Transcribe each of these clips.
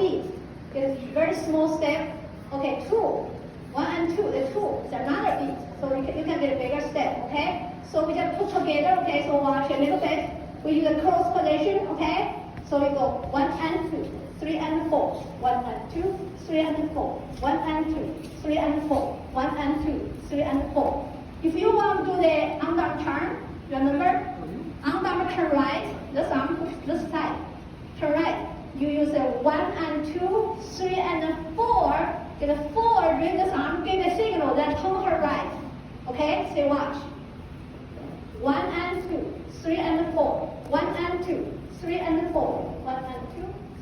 beat. It's very small step. Okay, 2. 1 and 2, the 2 is another beat. So you can get a bigger step, okay? So we just put together, okay? So watch a little bit. We use a cross position, okay? So we go 1 and 2, 3 and 4, 1 and 2, 3 and 4, 1 and 2, 3 and 4, 1 and 2, 3 and 4. If you want to do the underarm turn, remember, underarm turn right, this arm push this side. Turn right. You use a 1 and 2, 3 and 4. Get a 4, bring this arm, give a signal, then turn her right. Okay? Say watch. 1 and 2, 3 and 4, 1 and 2, 3 and 4, 1 and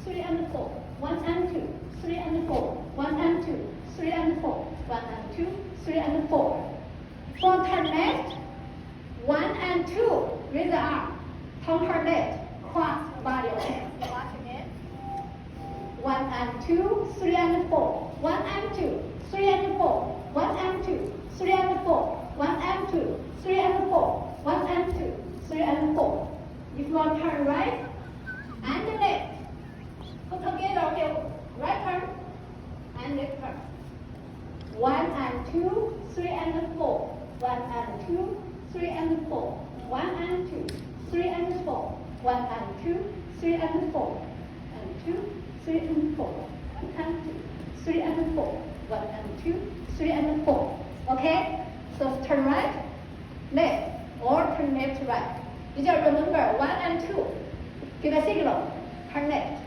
2, 3 and 4, 1 and 2, 3 and 4, 1 and 2, 3 and 4, 1 and 2, 3 and 4. From turn left, 1 and 2, raise the arm, turn her left, cross body, okay? Watch again. 1 and 2, 3 and 4, 1 and 2, 3 and 4, 1 and 2, 3 and 4, 1 and 2, 3 and 4, 1 and 2, 3 and 4. If you want to turn right and left, put together, okay, right turn and left turn. 1 and 2, 3 and 4, 1 and 2, 3 and 4, 1 and 2, 3 and 4, 1 and 2, 3 and 4, and 2, 3 and 4, 1 and 2, 3 and 4, 1 and 2, 3 and 4. Okay? So turn right, left, or turn left to right. You just remember 1 and 2. Give a signal, turn left.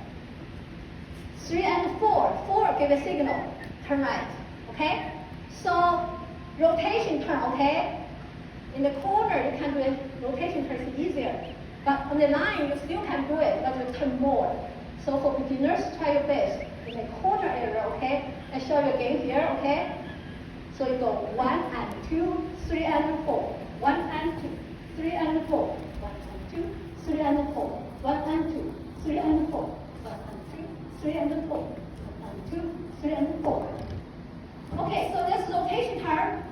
3 and 4, 4 give a signal, turn right. Okay? So rotation turn, okay? In the corner you can do it, rotation turn is easier. But on the line you still can do it, but you turn more. So for beginners, try your best in the corner area, okay? I show you again here, okay? So you go 1 and 2, 3 and 4, 1 and 2, 3 and 4, 1 and 2, 3 and 4, 1 and 2, 3 and 4, 1 and 2, 3 and 4, 1 and 2, 3 and 4. Okay, so this rotation turn.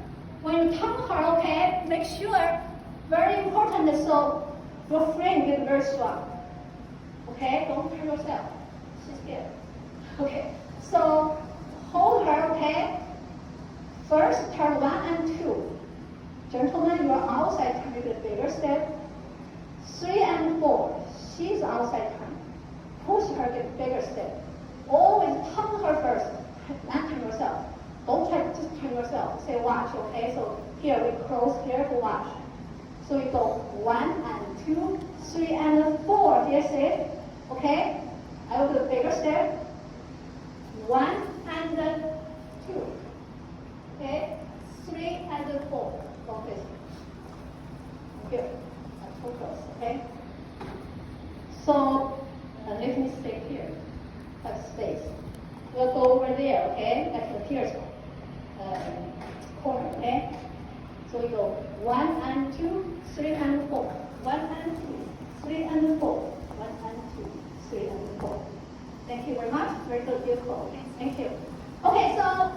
When you turn her, okay, make sure, very important, so your frame gets very strong. Okay, don't turn yourself. She's scared. Okay, so hold her, okay? First, turn 1 and 2. Gentlemen, you are outside turn, you get a bigger step. 3 and 4, she's outside turn. Push her, get a bigger step. Always turn her first, not turn yourself. Don't try to just turn yourself. Say watch, okay? So here we close here to watch. So you go 1 and 2, 3 and 4. Here's it. Okay? I will do a bigger step. 1 and 2. Okay? 3 and 4. Focus. Here. Focus. Okay? So let me stay here. Have space. We'll go over there, okay? Like the pierce corner, okay? So we go 1 and 2, 3 and 4. 1 and 2, 3 and 4. 1 and 2, 3 and 4. Thank you very much. Very good, beautiful. Thank you. Okay, so